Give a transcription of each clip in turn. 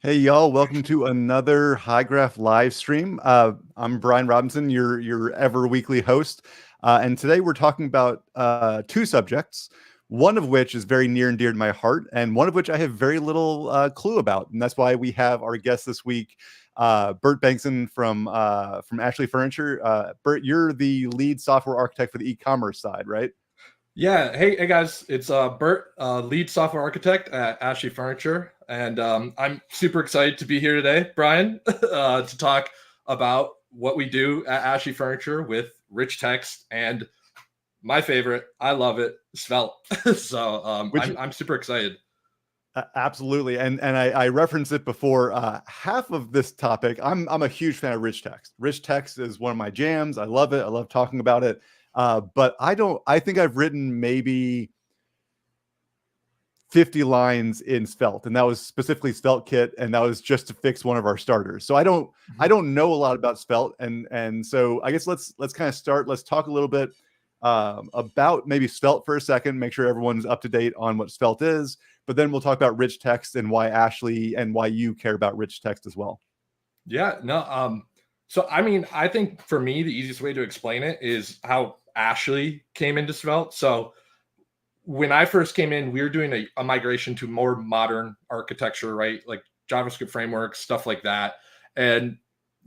Hey y'all, welcome to another Hygraph live stream. I'm Brian Robinson, your ever weekly host, and today we're talking about two subjects, one of which is very near and dear to my heart, and one of which I have very little clue about, and that's why we have our guest this week, Bert Bengtson from Ashley Furniture. Bert, you're the lead software architect for the e-commerce side, right? Yeah. Hey guys, it's Bert, lead software architect at Ashley Furniture, and I'm super excited to be here today, Brian, to talk about what we do at Ashley Furniture with rich text and my favorite, I love it, Svelte. So I'm super excited. Absolutely, and I referenced it before. Half of this topic, I'm a huge fan of rich text. Rich text is one of my jams. I love it. I love talking about it. But I think I've written maybe 50 lines in Svelte, and that was specifically Svelte kit, and that was just to fix one of our starters. So I don't know a lot about Svelte, and so I guess let's kind of start. Let's talk a little bit about maybe Svelte for a second, make sure everyone's up to date on what Svelte is, but then we'll talk about rich text and why Ashley and why you care about rich text as well. Yeah, no, so I mean, I think for me, the easiest way to explain it is how Ashley came into Svelte. So when I first came in, we were doing a migration to more modern architecture, right? Like JavaScript frameworks, stuff like that. And,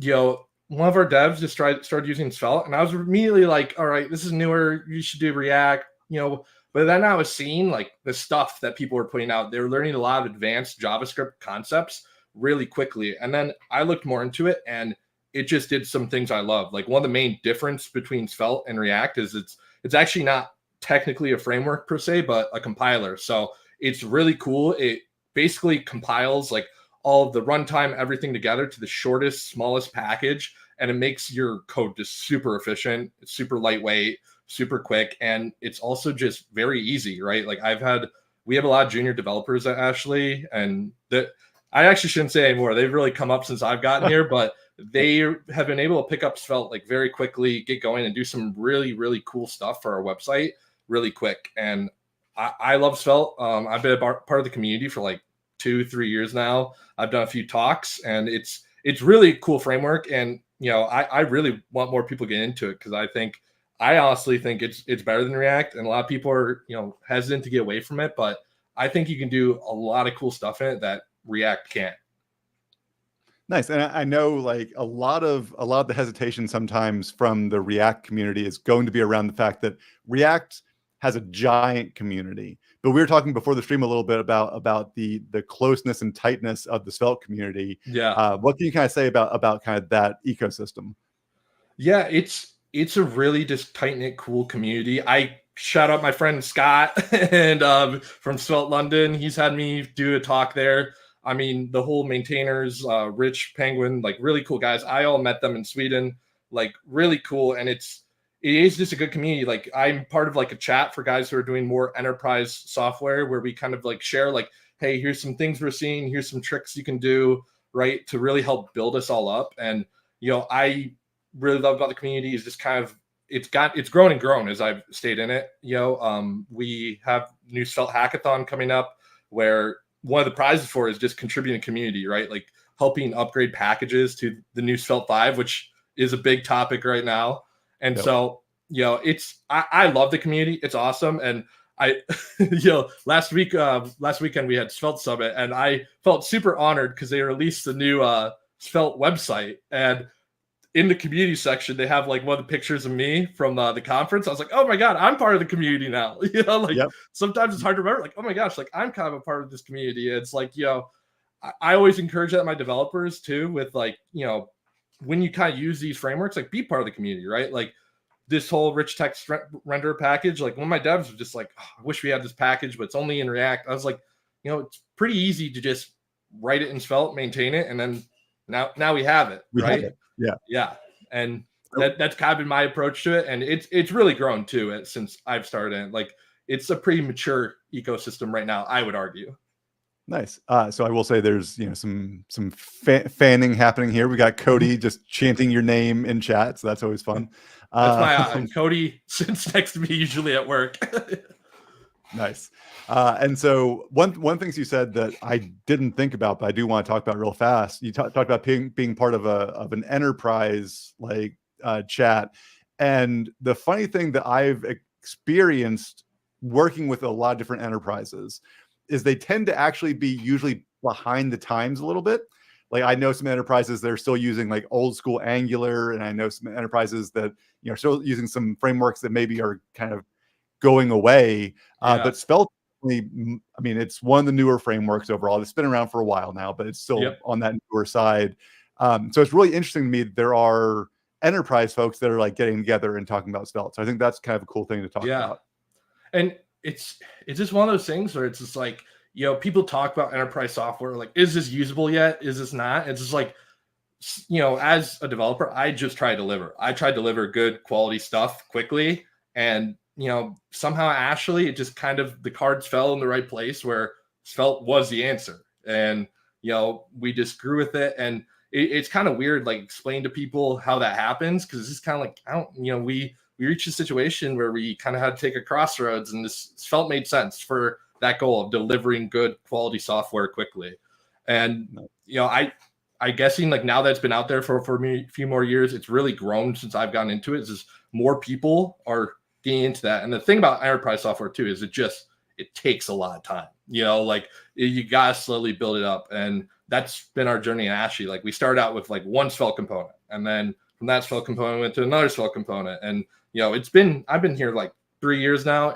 one of our devs just started using Svelte, and I was immediately like, all right, this is newer. You should do React, but then I was seeing like the stuff that people were putting out. They were learning a lot of advanced JavaScript concepts really quickly. And then I looked more into it, and it just did some things I love. Like one of the main difference between Svelte and React is it's actually not technically a framework per se, but a compiler. So it's really cool. It basically compiles like all of the runtime, everything together to the shortest, smallest package. And it makes your code just super efficient. It's super lightweight, super quick. And it's also just very easy, right? Like we have a lot of junior developers at Ashley, and I actually shouldn't say anymore. They've really come up since I've gotten here, but they have been able to pick up Svelte like very quickly, get going, and do some really, really cool stuff for our website really quick. And I love Svelte. I've been a part of the community for like 2-3 years now. I've done a few talks, and it's really a cool framework. And I really want more people to get into it, because I honestly think it's better than React, and a lot of people are hesitant to get away from it, but I think you can do a lot of cool stuff in it that React can't. Nice. And I know like a lot of the hesitation sometimes from the React community is going to be around the fact that React has a giant community. But we were talking before the stream a little bit about the closeness and tightness of the Svelte community. Yeah. What can you kind of say about kind of that ecosystem? Yeah, it's a really just tight-knit, cool community. I shout out my friend Scott and from Svelte London. He's had me do a talk there. I mean, the whole maintainers, Rich, Penguin, like really cool guys. I all met them in Sweden, like really cool. And it is just a good community. Like I'm part of like a chat for guys who are doing more enterprise software where we kind of like share like, hey, here's some things we're seeing. Here's some tricks you can do, right, to really help build us all up. And, I really love about the community is just kind of, it's grown and grown as I've stayed in it. We have new Svelte hackathon coming up where one of the prizes for is just contributing to community, right? Like helping upgrade packages to the new Svelte 5, which is a big topic right now. And so, I love the community. It's awesome. And I, last weekend we had Svelte Summit and I felt super honored because they released the new Svelte website, and in the community section, they have like one of the pictures of me from the conference. I was like, oh my God, I'm part of the community now. Sometimes it's hard to remember, like, oh my gosh, like I'm kind of a part of this community. It's like, I always encourage that my developers too, with like, when you kind of use these frameworks, like be part of the community, right? Like this whole rich text render package, like when my devs were just like, oh, I wish we had this package, but it's only in React. I was like, it's pretty easy to just write it in Svelte, maintain it, and then now we have it, right? Have it. Yeah. Yeah. And that's kind of been my approach to it. And it's really grown too since I've started. Like it's a pretty mature ecosystem right now, I would argue. Nice. So I will say there's some fanning happening here. We got Cody just chanting your name in chat, so that's always fun. That's my Cody sits next to me usually at work. Nice. And so one things you said that I didn't think about, but I do want to talk about real fast. You talked about being part of an enterprise like chat, and the funny thing that I've experienced working with a lot of different enterprises is they tend to actually be usually behind the times a little bit. Like I know some enterprises that are still using like old school Angular, and I know some enterprises that are still using some frameworks that maybe are kind of going away. But Svelte, I mean, it's one of the newer frameworks overall. It's been around for a while now, but it's still on that newer side. So it's really interesting to me that there are enterprise folks that are like getting together and talking about Svelte. So I think that's kind of a cool thing to talk about. And it's just one of those things where it's just like, people talk about enterprise software, like, is this usable yet? Is this not? It's just like, as a developer, I just try to deliver. I try to deliver good quality stuff quickly. And, somehow actually it just kind of, the cards fell in the right place where Svelte was the answer. And, we just grew with it. And it's kind of weird, like explain to people how that happens. Cause it's kind of like, we reached a situation where we kind of had to take a crossroads, and this Svelte made sense for that goal of delivering good quality software quickly. And, I guessing like now that it's been out there for a few more years, it's really grown since I've gotten into it. It's just more people are getting into that. And the thing about enterprise software too, is it takes a lot of time, like you got to slowly build it up. And that's been our journey in Ashley. Like we started out with like one Svelte component, and then from that Svelte component we went to another Svelte component. And, I've been here like 3 years now.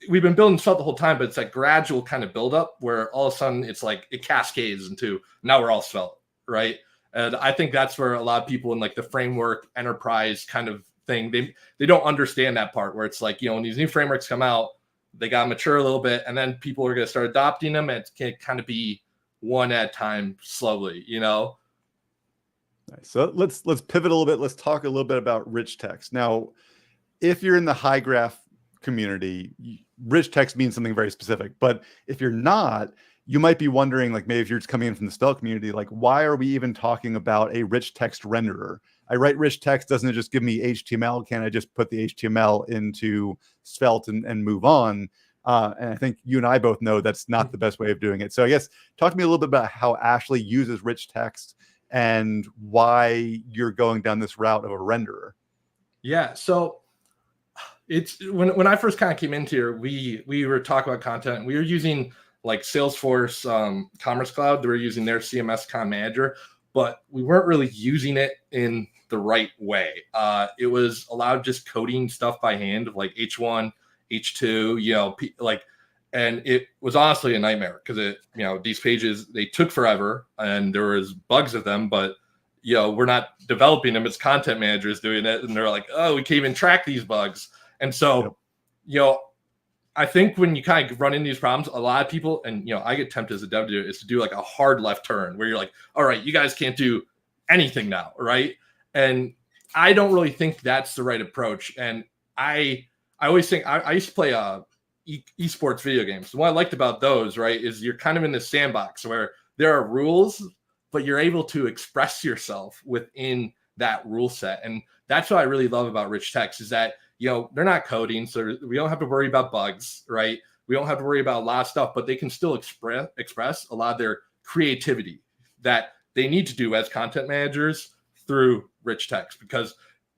We've been building Svelte the whole time, but it's like gradual kind of build up where all of a sudden it's like it cascades into now we're all Svelte, right? And I think that's where a lot of people in like the framework enterprise kind of thing, they don't understand that part where it's like, when these new frameworks come out, they got to mature a little bit, and then people are going to start adopting them, and it can kind of be one at a time slowly, Nice. So let's pivot a little bit. Let's talk a little bit about rich text. Now, if you're in the Hygraph community, rich text means something very specific. But if you're not, you might be wondering, like maybe if you're just coming in from the Svelte community, like why are we even talking about a rich text renderer? I write rich text, doesn't it just give me HTML? Can I just put the HTML into Svelte and move on? And I think you and I both know that's not the best way of doing it. So I guess talk to me a little bit about how Ashley uses rich text and why you're going down this route of a renderer. Yeah. So it's when I first kind of came into here, we were talking about content. We were using like Salesforce Commerce Cloud. They were using their CMS Con Manager, but we weren't really using it in the right way. It was a lot of just coding stuff by hand of like H1, H2, and it was honestly a nightmare because these pages, they took forever and there was bugs with them, but we're not developing them. It's content managers doing it. And they're like, oh, we can't even track these bugs. And so, Yep. you know, I think when you kind of run into these problems, a lot of people, and, you know, I get tempted as a dev to do it, is to do like a hard left turn where you're like, all right, you guys can't do anything now, right? And I don't really think that's the right approach. And I always think I used to play esports video games. What I liked about those, right, is you're kind of in this sandbox where there are rules, but you're able to express yourself within that rule set. And that's what I really love about rich text is that, you know, they're not coding, so we don't have to worry about bugs, right? We don't have to worry about a lot of stuff, but they can still express a lot of their creativity that they need to do as content managers through rich text, because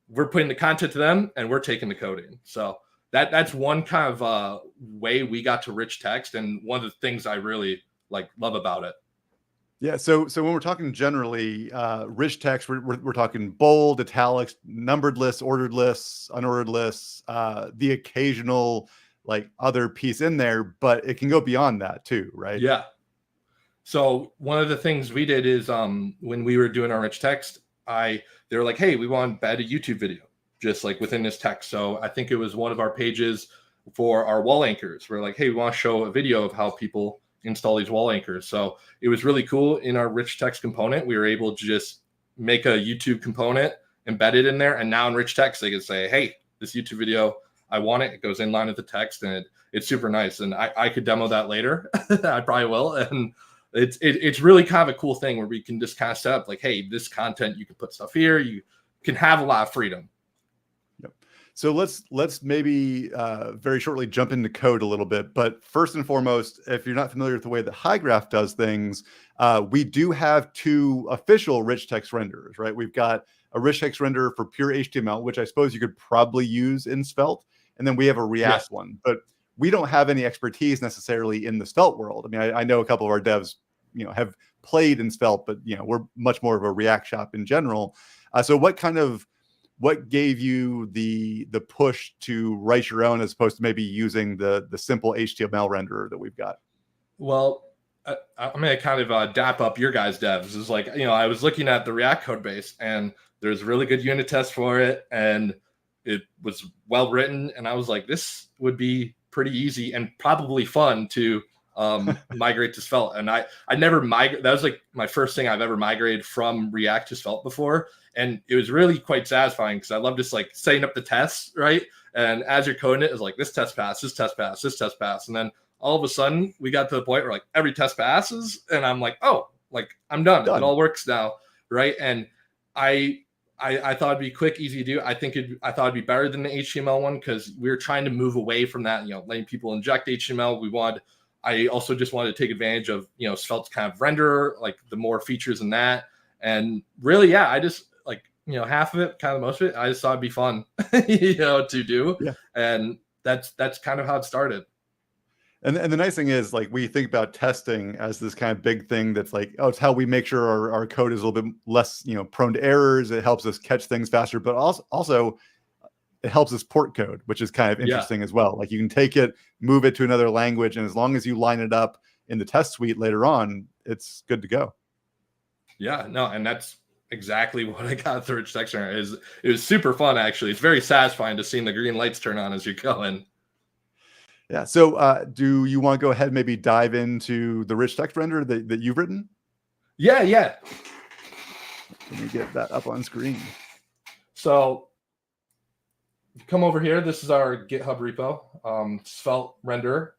we're putting the content to them and we're taking the coding. So that's one kind of way we got to rich text, and one of the things I really love about it. Yeah. So when we're talking generally rich text, we're talking bold, italics, numbered lists, ordered lists, unordered lists, the occasional like other piece in there, but it can go beyond that too, right? Yeah. So one of the things we did is when we were doing our rich text, they were like, hey, we want to embed a YouTube video just like within this text. So I think it was one of our pages for our wall anchors. We're like, hey, we want to show a video of how people install these wall anchors. So it was really cool. In our rich text component, we were able to just make a YouTube component, embed it in there, and now in rich text they can say, hey, this YouTube video, I want it. It goes in line with the text, and it's super nice. And I could demo that later. I probably will. And it's really kind of a cool thing where we can just kind of set up like, hey, this content, you can put stuff here. You can have a lot of freedom. Yep. So let's maybe very shortly jump into code a little bit. But first and foremost, if you're not familiar with the way that Hygraph does things, we do have two official rich text renderers, right? We've got a rich text renderer for pure HTML, which I suppose you could probably use in Svelte. And then we have a React one. But we don't have any expertise necessarily in the Svelte world. I mean, I know a couple of our devs, you know, have played in Svelte, but, you know, we're much more of a React shop in general. So what gave you the push to write your own as opposed to maybe using the simple HTML renderer that we've got? Well, I'm going to kind of dap up your guys' devs. It's like, you know, I was looking at the React code base, and there's really good unit tests for it, and it was well written. And I was like, this would be pretty easy and probably fun to migrate to Svelte. And I never migrated. That was like my first thing I've ever migrated from React to Svelte before. And it was really quite satisfying because I love just like setting up the tests, right? And as you're coding it, it's like this test pass, this test pass, this test pass. And then all of a sudden we got to the point where like every test passes, and I'm like, oh, like I'm done. It all works now, right? And I thought it'd be quick, easy to do. I thought it'd be better than the HTML one because we were trying to move away from that, you know, letting people inject HTML. I also just wanted to take advantage of, you know, Svelte's kind of renderer, like the more features in that. And really, yeah, I just like, you know, half of it, kind of most of it, I just thought it'd be fun, you know, to do. Yeah. And that's kind of how it started. And the nice thing is, like, we think about testing as this kind of big thing that's like, oh, it's how we make sure our code is a little bit less, you know, prone to errors. It helps us catch things faster, but also it helps us port code, which is kind of interesting as well. Like you can take it, move it to another language, and as long as you line it up in the test suite later on, it's good to go. Yeah, no, and that's exactly what I got through Rich Text Renderer. It was super fun, actually. It's very satisfying to see the green lights turn on as you're going. Yeah. So do you want to go ahead and maybe dive into the rich text renderer that you've written? Yeah. Let me get that up on screen. So come over here. This is our GitHub repo, Svelte renderer.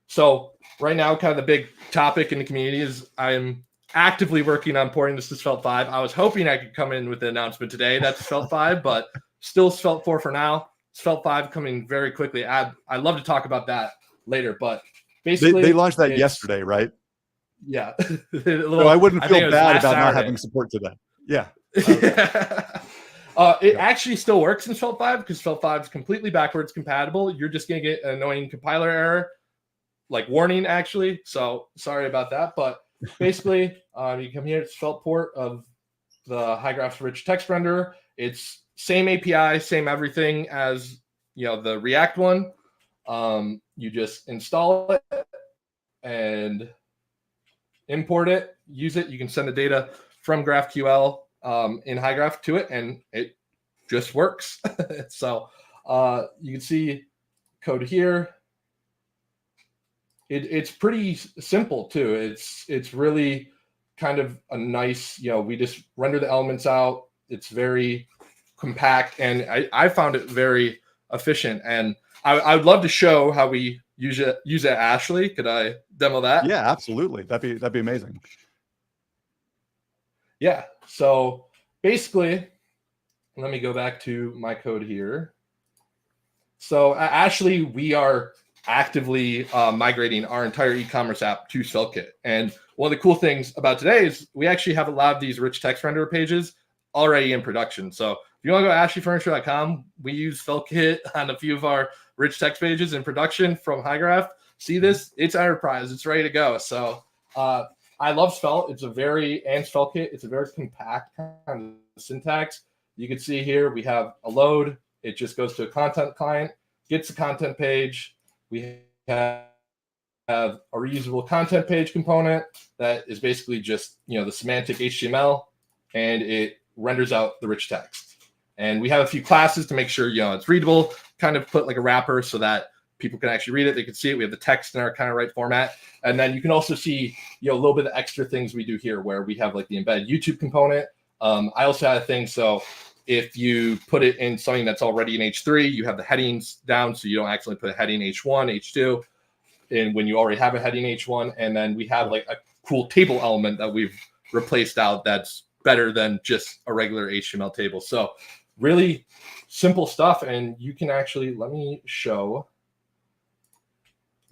So right now, kind of the big topic in the community is I'm actively working on porting this to Svelte 5. I was hoping I could come in with the announcement today. That's Svelte 5, but still Svelte 4 for now. Svelte 5 coming very quickly. I'd love to talk about that later, but basically they launched that yesterday, right? Yeah. So I wouldn't feel bad about not having support today. Yeah. It actually still works in Svelte 5 because Svelte 5 is completely backwards compatible. You're just going to get an annoying compiler error, like warning, actually. So sorry about that. But basically, you come here, it's Svelte port of the Hygraph's rich text renderer. It's same API, same everything as, you know, the React one. You just install it and import it, use it. You can send the data from GraphQL in Hygraph to it, and it just works. So You can see code here. It's pretty simple too. It's really kind of a nice, we just render the elements out. It's very compact, and I found it very efficient. And I would love to show how we use it at Ashley. Could I demo that? Yeah, absolutely. That'd be amazing. Yeah. So basically, let me go back to my code here. So at Ashley, we are actively migrating our entire e-commerce app to SvelteKit. And one of the cool things about today is we actually have a lot of these rich text renderer pages already in production. So if you want to go to ashleyfurniture.com, we use SvelteKit on a few of our rich text pages in production from Hygraph. See this? It's enterprise. It's ready to go. So I love Svelte. And SvelteKit, it's a very compact kind of syntax. You can see here we have a load. It just goes to a content client, gets the content page. We have a reusable content page component that is basically just the semantic HTML, and it renders out the rich text. And we have a few classes to make sure it's readable. Kind of put like a wrapper so that people can actually read it. They can see it. We have the text in our kind of right format, and then you can also see a little bit of extra things we do here, where we have like the embedded YouTube component. I also had a thing so. If you put it in something that's already in H3, you have the headings down, so you don't actually put a heading H1, H2, and when you already have a heading H1. And then we have like a cool table element that we've replaced out that's better than just a regular HTML table. So really simple stuff, and you can actually, let me show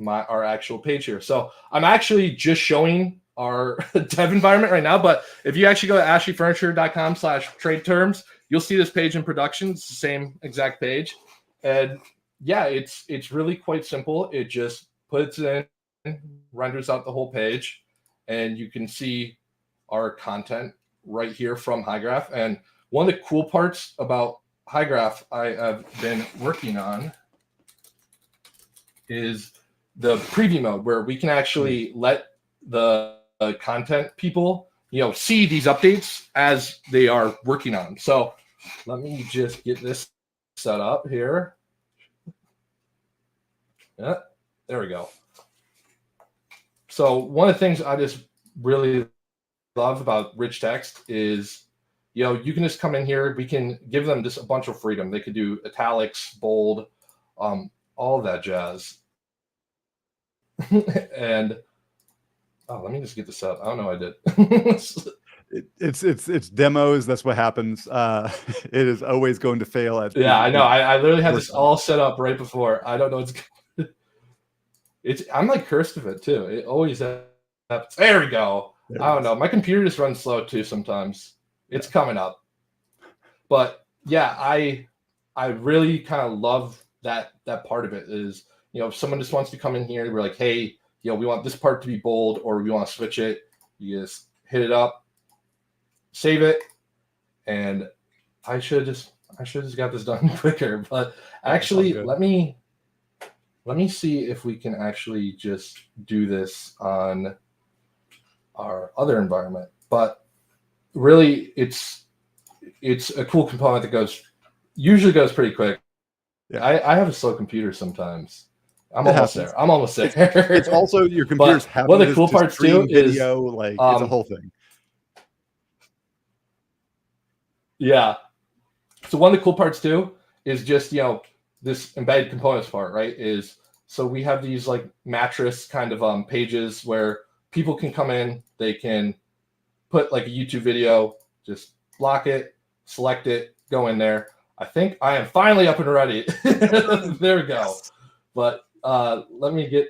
our actual page here. So I'm actually just showing our dev environment right now, but if you actually go to ashleyfurniture.com/trade terms, you'll see this page in production. It's the same exact page. And yeah, it's really quite simple. It just puts in, renders out the whole page, and you can see our content right here from Hygraph. And one of the cool parts about Hygraph I have been working on is the preview mode, where we can actually let the content people see these updates as they are working on. So let me just get this set up here. Yeah, there we go. So one of the things I just really love about rich text is you can just come in here. We can give them just a bunch of freedom. They could do italics, bold, all of that jazz. And let me just get this up. I don't know what I did. It's demos. That's what happens. It is always going to fail at. Yeah, I know. I literally had this all set up right before. I don't know I'm like cursed with it too. It always happens. There we go. I don't know. My computer just runs slow too sometimes. It's coming up. But yeah, I really kind of love that part of it is, if someone just wants to come in here, we're like, hey, we want this part to be bold, or we want to switch it. You just hit it up, save it, and I should just got this done quicker. But actually, let me see if we can actually just do this on our other environment. But really, it's a cool component that usually goes pretty quick. Yeah. I have a slow computer sometimes. I'm almost there. It's also your computer's having one of the cool parts too video, like it's a whole thing. Yeah. So one of the cool parts too is just this embedded components part, right? Is so we have these like mattress kind of pages where people can come in, they can put like a YouTube video, just block it, select it, go in there. I think I am finally up and ready. There we go. But let me get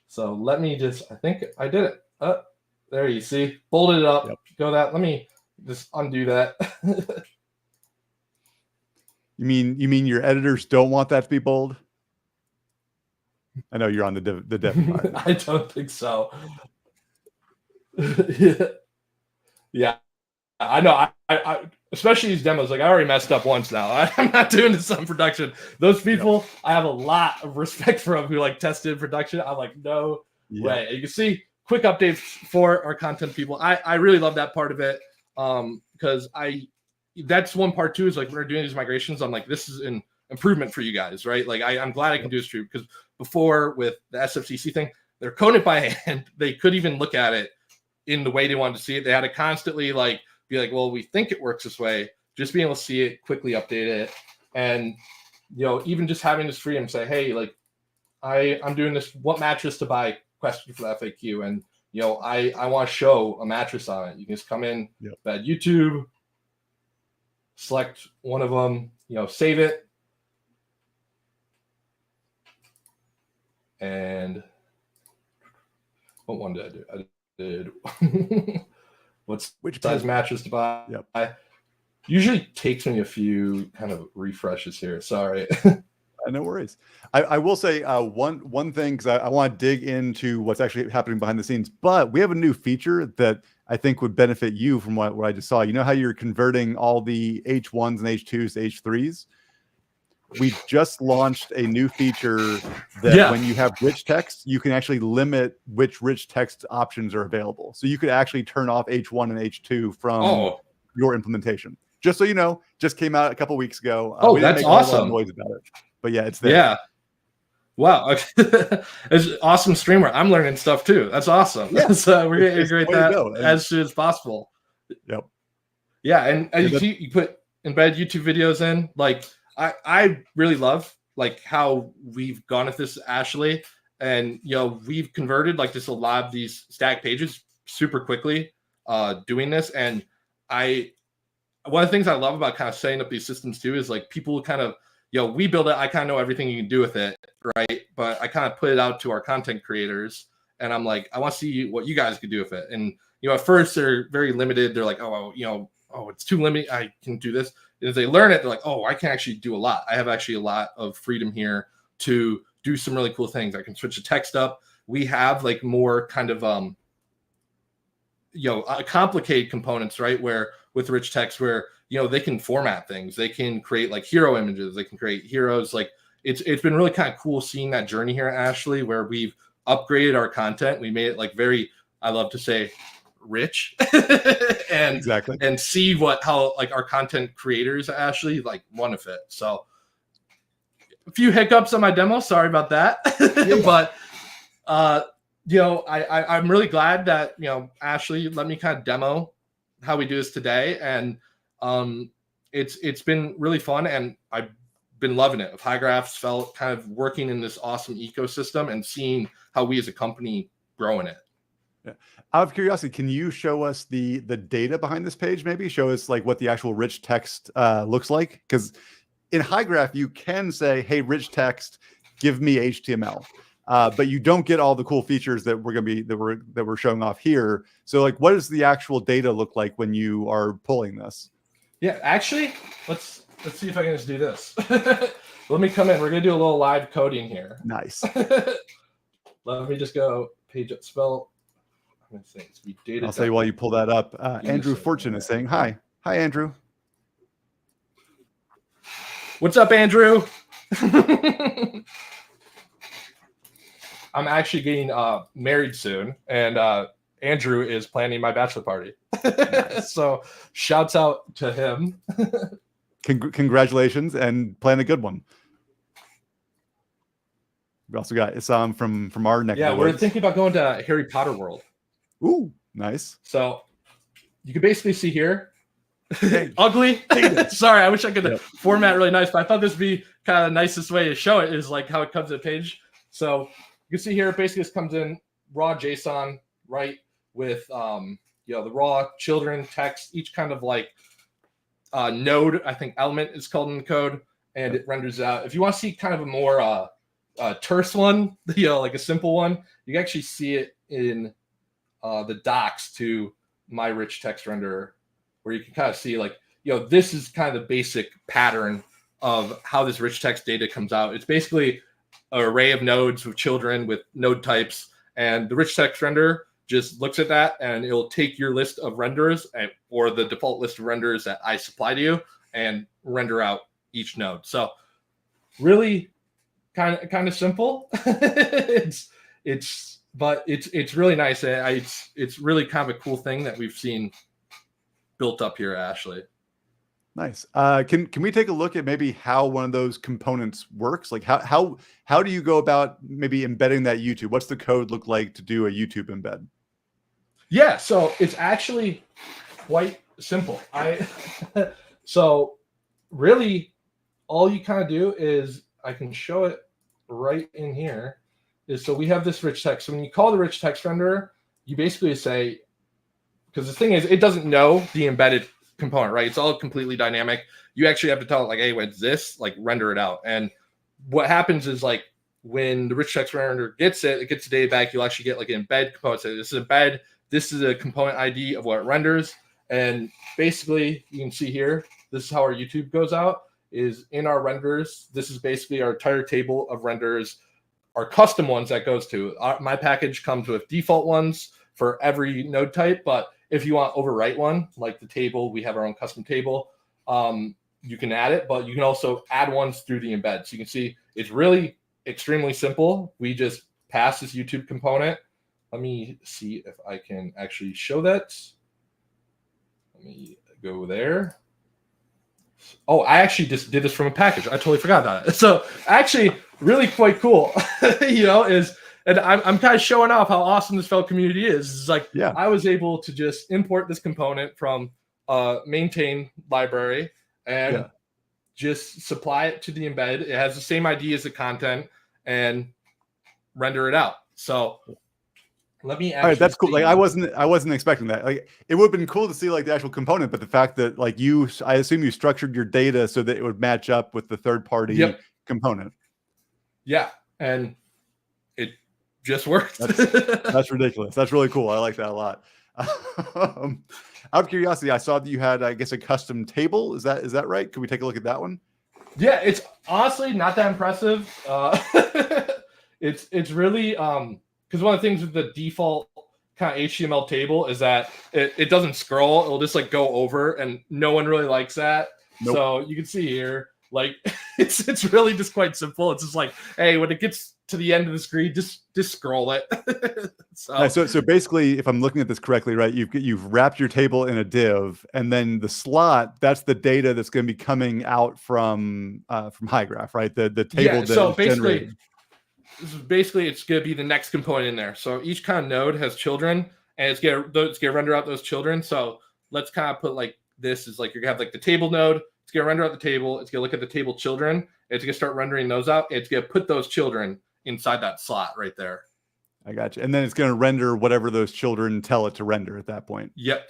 so let me just, I think I did it. There you see, folded it up. Yep. Go that. Let me just undo that. You mean your editors don't want that to be bold? I know you're on the dev environment. I don't think so. Yeah, I know. I especially these demos, like I already messed up once now. I'm not doing this on production. Those people, I have a lot of respect for them who like tested in production. I'm like, no way. And you can see quick updates for our content people. I really love that part of it because that's one part too, is like, when we're doing these migrations, I'm like, this is an improvement for you guys, right? Like I'm glad I can do this for you, because before with the SFCC thing, they're coding it by hand. They couldn't even look at it in the way they wanted to see it. They had to constantly like be like, well, we think it works this way. Just being able to see it, quickly update it. And, even just having this freedom, say, hey, like I'm doing this, what mattress to buy question for the FAQ. And, I want to show a mattress on it. You can just come in, bed YouTube, select one of them, save it. And what one did I do? I did which size mattress to buy. Yep. Usually takes me a few kind of refreshes here. Sorry. No worries. I will say one thing, because I want to dig into what's actually happening behind the scenes, but we have a new feature that I think would benefit you from what I just saw. You know how you're converting all the H1s and H2s to H3s? We just launched a new feature that when you have rich text, you can actually limit which rich text options are available. So you could actually turn off H1 and H2 from your implementation. Just so you know, just came out a couple weeks ago. We didn't make awesome. A lot of noise about it, but yeah, it's there. Yeah. Wow. It's awesome streamer. I'm learning stuff too. That's awesome. Yeah. So we're going to integrate that as soon as possible. Yep. Yeah. And you put embedded YouTube videos in. Like, I really love like how we've gone at this, Ashley. And, we've converted like just a lot of these static pages super quickly doing this. And one of the things I love about kind of setting up these systems too is like people kind of, we build it. I kind of know everything you can do with it, right? But I kind of put it out to our content creators, and I'm like, I want to see what you guys could do with it. And at first they're very limited. They're like, it's too limited. I can do this. And as they learn it, they're like, I can actually do a lot. I have actually a lot of freedom here to do some really cool things. I can switch the text up. We have like more kind of complicated components, right? Where with rich text, where they can format things, they can create like hero images, they can create heroes. Like it's been really kind of cool seeing that journey here, Ashley, where we've upgraded our content. We made it like very, I love to say, rich and and see how like our content creators actually like want to fit. So a few hiccups on my demo, sorry about that. But I'm really glad that Ashley let me kind of demo how we do this today, and it's been really fun, and I've been loving it. Of Hygraph, Svelte, kind of working in this awesome ecosystem and seeing how we as a company grow in it. Yeah. Out of curiosity, can you show us the data behind this page? Maybe show us like what the actual rich text looks like, because in Hygraph you can say, "Hey, rich text, give me HTML," but you don't get all the cool features that we're showing off here. So, like, what does the actual data look like when you are pulling this? Yeah, actually, let's see if I can just do this. Let me come in. We're gonna do a little live coding here. Nice. Let me just go page up Svelte. I'll say while you pull that up, Andrew Fortune is saying hi. Hi, Andrew. What's up, Andrew? I'm actually getting married soon, and Andrew is planning my bachelor party. Nice. So shouts out to him. Congratulations, and plan a good one. We also got Isam from our neck. Yeah, we're thinking about going to Harry Potter World. Ooh, nice. So you can basically see here. Ugly. Sorry, I wish I could format really nice, but I thought this would be kind of the nicest way to show it is like how it comes to the page. So you can see here, it basically just comes in raw JSON, right? With the raw children text, each kind of like node, I think element is called in the code, and it renders out. If you want to see kind of a more terse one, like a simple one, you can actually see it in the docs to my rich text renderer, where you can kind of see like, this is kind of the basic pattern of how this rich text data comes out. It's basically an array of nodes with children with node types, and the rich text renderer just looks at that, and it'll take your list of renderers or the default list of renderers that I supply to you and render out each node. So really kind of simple. But it's really nice. It's really kind of a cool thing that we've seen built up here, Ashley. Nice. Can we take a look at maybe how one of those components works? Like how do you go about maybe embedding that YouTube? What's the code look like to do a YouTube embed? Yeah, so it's actually quite simple. So really all you kind of do is, I can show it right in here, is so we have this rich text. So when you call the rich text renderer, you basically say, because the thing is, it doesn't know the embedded component, right? It's all completely dynamic. You actually have to tell it like, hey, what's this? Like render it out. And what happens is like when the rich text renderer gets it, it gets the data back. You'll actually get like an embed component. So this is embed. This is a component ID of what it renders. And basically you can see here, this is how our YouTube goes out, is in our renders. This is basically our entire table of renders, our custom ones that goes to. My package comes with default ones for every node type, but if you want overwrite one, like the table, we have our own custom table. You can add it, but you can also add ones through the embed. So you can see it's really extremely simple. We just pass this YouTube component. Let me see if I can actually show that. Let me go there. Oh, I actually just did this from a package. I totally forgot about it. So actually really quite cool, and I'm kind of showing off how awesome this Svelte community is. It's like, Yeah. I was able to just import this component from maintain library and just supply it to the embed. It has the same ID as the content and render it out. So let me actually. All right, that's cool. Like I wasn't expecting that. Like it would have been cool to see like the actual component, but the fact that like I assume you structured your data so that it would match up with the third party component. Yeah, and it just worked. That's ridiculous. That's really cool. I like that a lot. Out of curiosity, I saw that you had, I guess, a custom table. Is that right? Can we take a look at that one? Yeah, it's honestly not that impressive. It's really because one of the things with the default kind of HTML table is that it doesn't scroll. It'll just like go over, and no one really likes that. Nope. So you can see here, like it's really just quite simple. It's just like, hey, when it gets to the end of the screen, just scroll it. So basically, if I'm looking at this correctly, right, you've wrapped your table in a div, and then the slot, that's the data that's going to be coming out from Hygraph, right? The table that so is generated. Basically it's going to be the next component in there. So each kind of node has children, and it's going to render out those children. So let's kind of put like this is like you're going to have like the table node. It's going to render out the table. It's going to look at the table children. It's going to start rendering those out. It's going to put those children inside that slot right there. I got you. And then it's going to render whatever those children tell it to render at that point. Yep.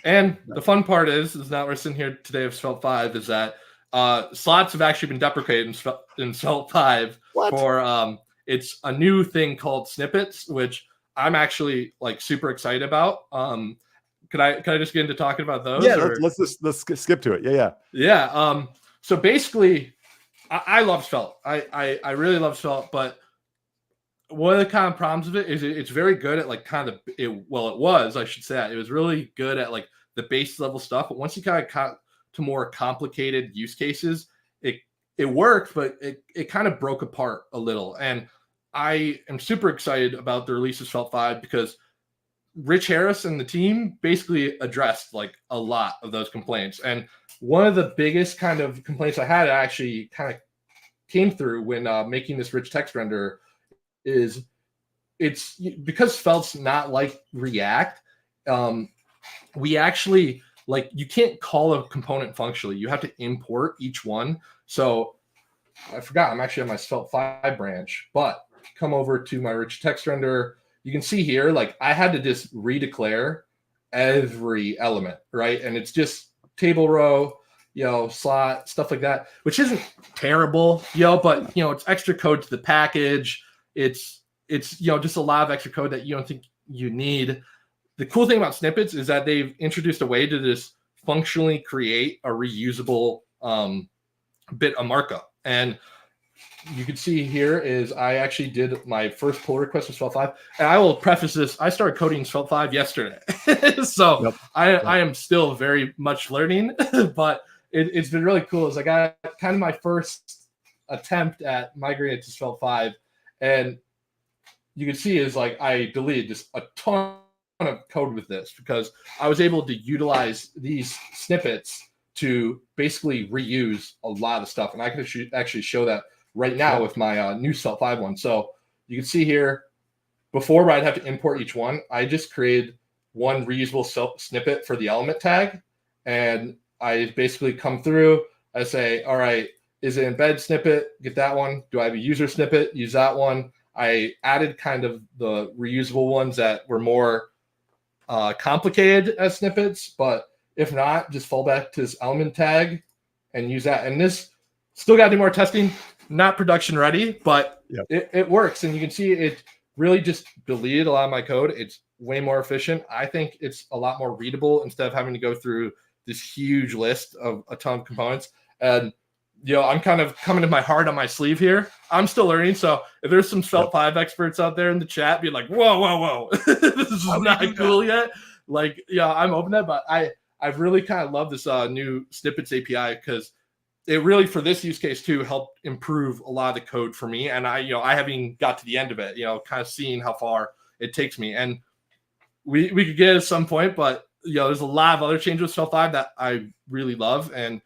And the fun part is now we're sitting here today of Svelte 5 is that slots have actually been deprecated in Svelte 5 for it's a new thing called snippets, which I'm actually like super excited about. Could I just get into talking about those? Yeah, let's skip to it. Yeah. So basically, I love Svelte. I really love Svelte, but one of the kind of problems of it is it's very good at like kind of it was really good at like the base level stuff. But once you kind of got to more complicated use cases, it worked, but it kind of broke apart a little. And I am super excited about the release of Svelte 5 because Rich Harris and the team basically addressed like a lot of those complaints. And one of the biggest kind of complaints I had actually kind of came through when making this rich text render is it's because Svelte's not like React. We actually like you can't call a component functionally. You have to import each one. So I forgot I'm actually on my Svelte 5 branch, but come over to my rich text render. You can see here, like I had to just redeclare every element, right? And it's just table row, slot, stuff like that, which isn't terrible, but it's extra code to the package. It's just a lot of extra code that you don't think you need. The cool thing about snippets is that they've introduced a way to just functionally create a reusable bit of markup. And you can see here is I actually did my first pull request with Svelte 5. And I will preface this, I started coding Svelte 5 yesterday. So I am still very much learning, but it's been really cool. As I got kind of my first attempt at migrating to Svelte 5. And you can see is like I deleted just a ton of code with this because I was able to utilize these snippets to basically reuse a lot of stuff. And I can actually show that right now with my new Svelte 5 one. So you can see here, before I'd have to import each one, I just created one reusable snippet for the element tag. And I basically come through, I say, all right, is it embed snippet? Get that one. Do I have a user snippet? Use that one. I added kind of the reusable ones that were more complicated as snippets, but if not, just fall back to this element tag and use that. And this still got to do more testing, not production ready, but it works. And you can see it really just deleted a lot of my code. It's way more efficient. I think it's a lot more readable instead of having to go through this huge list of a ton of components. And I'm kind of coming to my heart on my sleeve here. I'm still learning. So if there's some Svelte 5 experts out there in the chat, be like, whoa, this is not cool yet. Like, I'm open to that, but I've really kind of loved this new snippets API because it really, for this use case too, helped improve a lot of the code for me. And I haven't got to the end of it, kind of seeing how far it takes me. And we could get it at some point, but there's a lot of other changes with Svelte 5 that I really love. And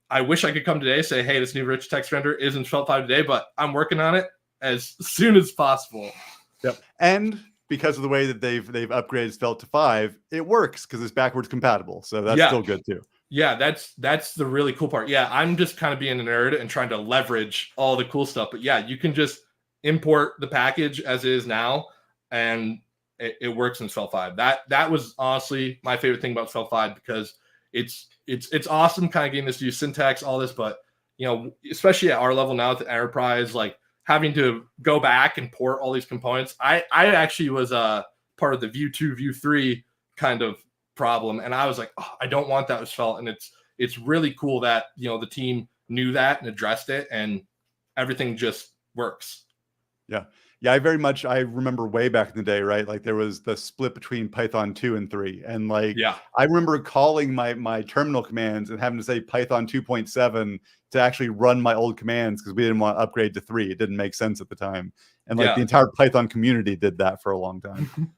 I wish I could come today and say, hey, this new rich text render is in Svelte 5 today, but I'm working on it as soon as possible. Yep. And because of the way that they've upgraded Svelte to 5, it works because it's backwards compatible. So that's still good too. Yeah, that's the really cool part. Yeah, I'm just kind of being a nerd and trying to leverage all the cool stuff. But yeah, you can just import the package as is now, and it works in Svelte 5. That was honestly my favorite thing about Svelte 5 because it's awesome kind of getting this new syntax, all this, but especially at our level now at the enterprise, like having to go back and port all these components. I actually was part of the Vue 2, Vue 3 kind of problem, and I was like, oh, I don't want that with Svelte. And it's really cool that the team knew that and addressed it, and everything just works. Yeah, I remember way back in the day, right? Like there was the split between Python 2 and 3. And like, I remember calling my terminal commands and having to say Python 2.7 to actually run my old commands because we didn't want to upgrade to 3. It didn't make sense at the time. And like the entire Python community did that for a long time.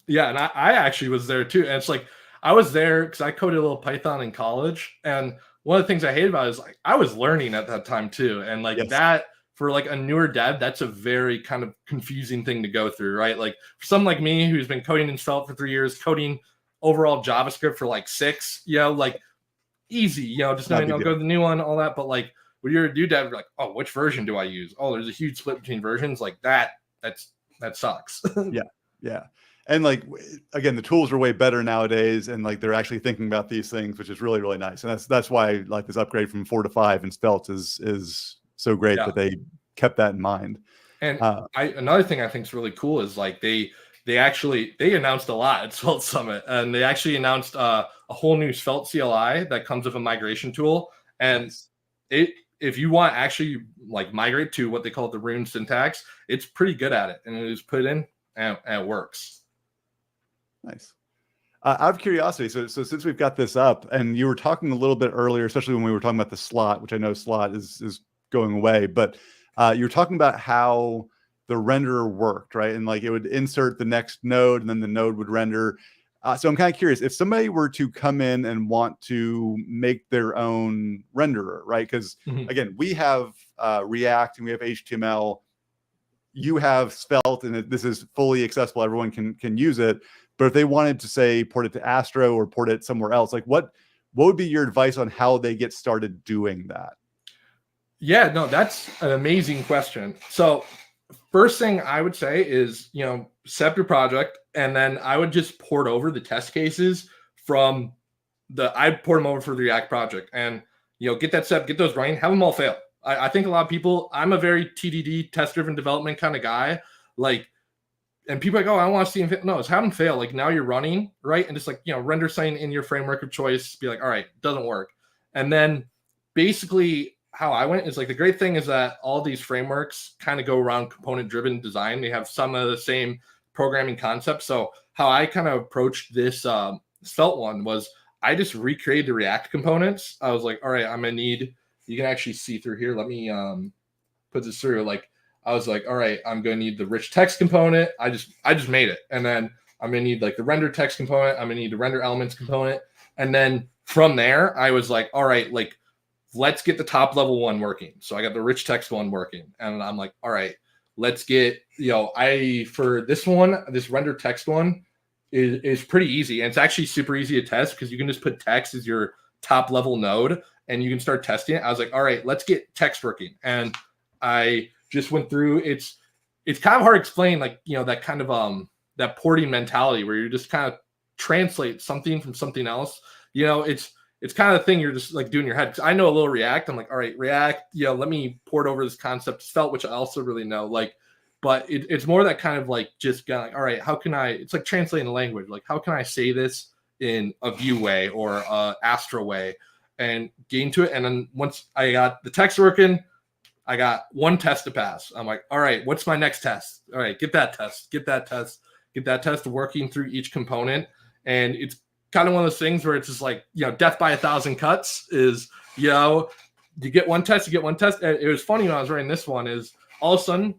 Yeah, and I actually was there too. And it's like, I was there because I coded a little Python in college. And one of the things I hated about it is like, I was learning at that time too. And like that, for like a newer dev, that's a very kind of confusing thing to go through, right? Like for someone like me who's been coding in Svelte for 3 years, coding overall JavaScript for like 6, like easy, just knowing I'll go to the new one, all that. But like when you're a new dev, you're like, oh, which version do I use? Oh, there's a huge split between versions. Like that sucks. Yeah. And like, again, the tools are way better nowadays, and like they're actually thinking about these things, which is really, really nice. And that's why like this upgrade from 4 to 5 in Svelte is so great that they kept that in mind. And another thing I think is really cool is like they announced a lot at Svelte Summit, and they actually announced a whole new Svelte CLI that comes with a migration tool. And if you want to actually like migrate to what they call the Rune syntax, it's pretty good at it, and it was put in and it works. Nice. Out of curiosity, so since we've got this up, and you were talking a little bit earlier, especially when we were talking about the slot, which I know slot is going away, but you were talking about how the renderer worked, right? And like it would insert the next node, and then the node would render. So I'm kind of curious if somebody were to come in and want to make their own renderer, right? Because again, we have React and we have HTML. You have Svelte, and this is fully accessible. Everyone can use it. But if they wanted to say port it to Astro or port it somewhere else, like what would be your advice on how they get started doing that? Yeah, no, that's an amazing question. So first thing I would say is, set up your project, and then I would just port over the test cases from I'd port them over for the React project, and, get that set up, get those running, have them all fail. I think a lot of people, I'm a very TDD, test-driven development kind of guy. Like, and people are like, oh, I don't want to see them fail. No, it's have them fail. Like now you're running, right? And just like, render something in your framework of choice, be like, all right, doesn't work. And then basically how I went is like, the great thing is that all these frameworks kind of go around component-driven design. They have some of the same programming concepts. So how I kind of approached this Svelte one was I just recreated the React components. I was like, all right, I'm going to need, you can actually see through here. Let me put this through. Like, I was like, all right, I'm going to need the rich text component. I just made it. And then I'm going to need like the render text component. I'm going to need the render elements component. And then from there, I was like, all right, like let's get the top level one working. So I got the rich text one working, and I'm like, all right, let's get, for this one, this render text one is pretty easy. And it's actually super easy to test because you can just put text as your top level node and you can start testing it. I was like, all right, let's get text working. And I just went through, it's kind of hard to explain, like, that kind of, that porting mentality where you just kind of translate something from something else. It's kind of the thing you're just like doing in your head. I know a little React. I'm like, all right, React, let me port over this concept to Svelte, which I also really know. Like, but it's more that kind of like just going, all right, how can I? It's like translating the language. Like, how can I say this in a Vue way or a Astra way, and get into it. And then once I got the text working, I got one test to pass. I'm like, all right, what's my next test? All right, get that test working through each component. And it's kind of one of those things where it's just like, death by 1,000 cuts is, you get one test, And it was funny when I was writing this one is all of a sudden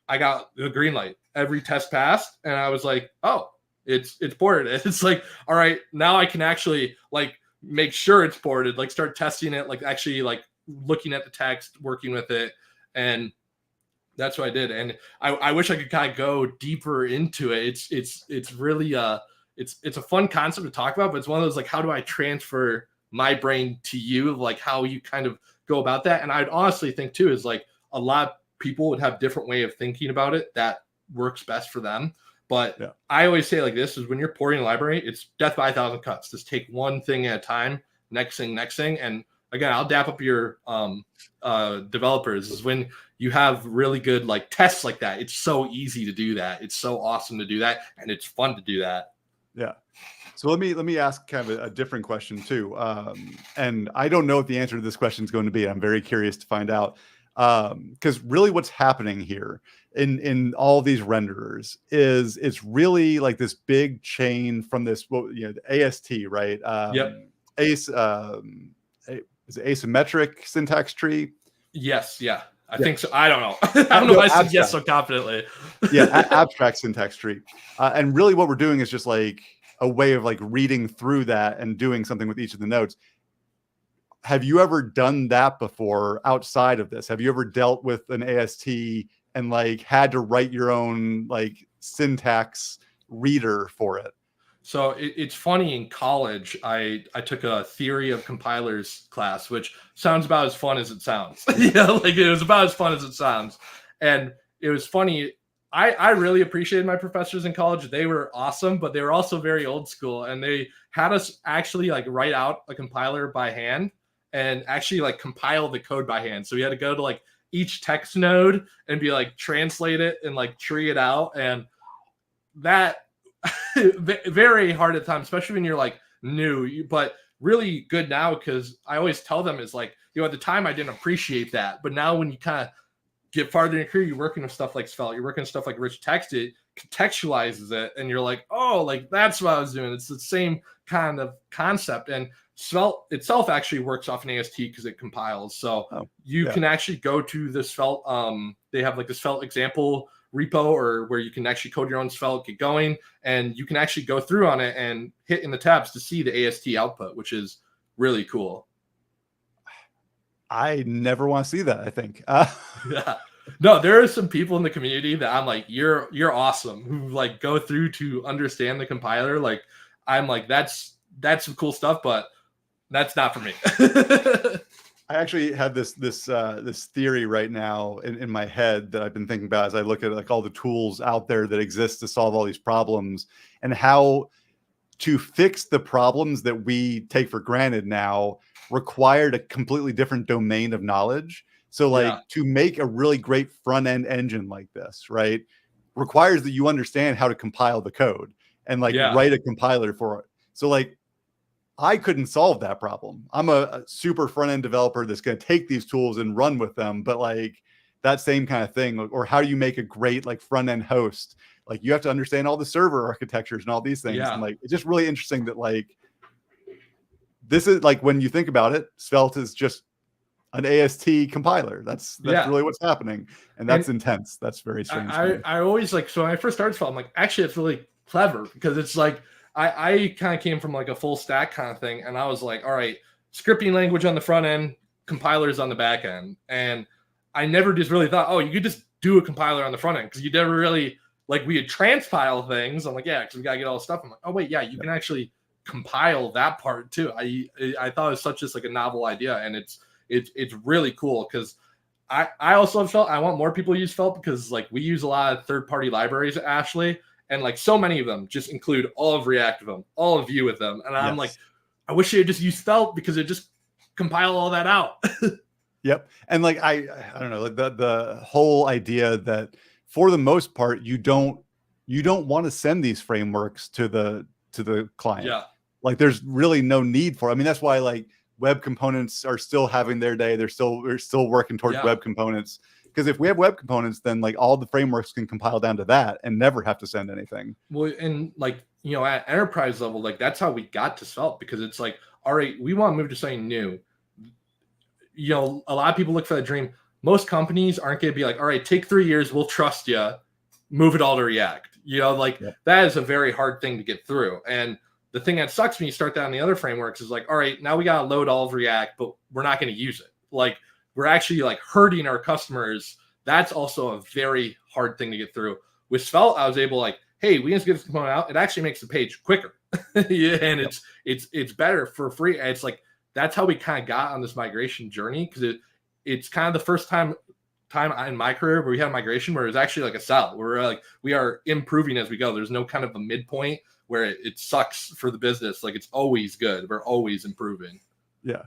I got the green light. Every test passed. And I was like, oh, it's ported. It's like, all right, now I can actually like make sure it's ported, like start testing it, like actually like looking at the text, working with it. And that's what I did. And I wish I could kind of go deeper into it. It's really it's a fun concept to talk about, but it's one of those like, how do I transfer my brain to you, like how you kind of go about that. And I'd honestly think too is like a lot of people would have different way of thinking about it that works best for them. But yeah. I always say like this is when you're porting a library, it's death by 1,000 cuts. Just take one thing at a time, next thing. And again, I'll dap up your developers is when you have really good like tests like that. It's so easy to do that. It's so awesome to do that. And it's fun to do that. Yeah. So let me ask kind of a different question too. And I don't know what the answer to this question is going to be. I'm very curious to find out. Because really what's happening here in all these renderers is it's really like this big chain from this, the AST, right? Yep. Is it asymmetric syntax tree? Yes. Yeah. I think so. I don't know. I don't know why I said yes so confidently. Yeah. Abstract syntax tree. And really what we're doing is just like a way of like reading through that and doing something with each of the nodes. Have you ever done that before outside of this? Have you ever dealt with an AST and like had to write your own like syntax reader for it? So it's funny, in college, I took a theory of compilers class, which sounds about as fun as it sounds. Like it was about as fun as it sounds. And it was funny. I really appreciated my professors in college. They were awesome, but they were also very old school. And they had us actually like write out a compiler by hand and actually like compile the code by hand. So we had to go to like each text node and be like, translate it and like tree it out. And that very hard at times, especially when you're like new, but really good now. Cause I always tell them is like, at the time I didn't appreciate that, but now when you kind of get farther in your career, you're working with stuff like Svelte, you're working with stuff like rich text, it contextualizes it. And you're like, oh, like that's what I was doing. It's the same kind of concept. And Svelte itself actually works off an AST because it compiles. So you can actually go to the Svelte. They have like the Svelte example repo or where you can actually code your own Svelte, get going, and you can actually go through on it and hit in the tabs to see the AST output, which is really cool. I never want to see that, I think. Yeah. No, there are some people in the community that I'm like, you're awesome, who like go through to understand the compiler. Like I'm like, that's some cool stuff, but that's not for me. I actually have this theory right now in my head that I've been thinking about as I look at like all the tools out there that exist to solve all these problems and how to fix the problems that we take for granted now required a completely different domain of knowledge. So like to make a really great front end engine like this, right, requires that you understand how to compile the code and like write a compiler for it. So like I couldn't solve that problem. I'm a super front end developer that's going to take these tools and run with them. But like that same kind of thing, or how do you make a great like front end host? Like you have to understand all the server architectures and all these things. And like, it's just really interesting that like, this is like, when you think about it, Svelte is just an AST compiler. That's really what's happening. And that's intense. That's very strange. I always like, so when I first started Svelte, I'm like, actually, it's really clever because it's like, I kind of came from like a full stack kind of thing, and I was like, all right, scripting language on the front end, compilers on the back end, and I never just really thought, oh, you could just do a compiler on the front end, because you never really like, we had transpile things. I'm like, yeah, because we gotta get all the stuff. I'm like, oh wait, yeah, you can actually compile that part too. I thought it was such just like a novel idea, and it's really cool, because I also have Svelte. I want more people to use Svelte, because like we use a lot of third-party libraries at Ashley, and like so many of them just include all of React with them, all of Vue with them. And I'm like, I wish they had just used Svelte, because it just compile all that out. Yep. And like I don't know, like the whole idea that for the most part you don't want to send these frameworks to the client. Yeah. Like there's really no need for it. I mean, that's why like web components are still having their day. We're still working towards web components, because if we have web components, then like all the frameworks can compile down to that and never have to send anything. Well, and like, you know, at enterprise level, like that's how we got to Svelte, because it's like, all right, we want to move to something new. You know, a lot of people look for the dream. Most companies aren't going to be like, all right, take 3 years, we'll trust you, move it all to React. You know, like that is a very hard thing to get through. And the thing that sucks when you start that on the other frameworks is like, all right, now we got to load all of React, but we're not going to use it. Like we're actually like hurting our customers. That's also a very hard thing to get through. With Svelte, I was able like, hey, we can just get this component out. It actually makes the page quicker. And it's better for free. And it's like, that's how we kind of got on this migration journey, because it's kind of the first time in my career where we had a migration where it was actually like a sell, where we're like, we are improving as we go. There's no kind of a midpoint where it sucks for the business. Like it's always good. We're always improving. Yeah.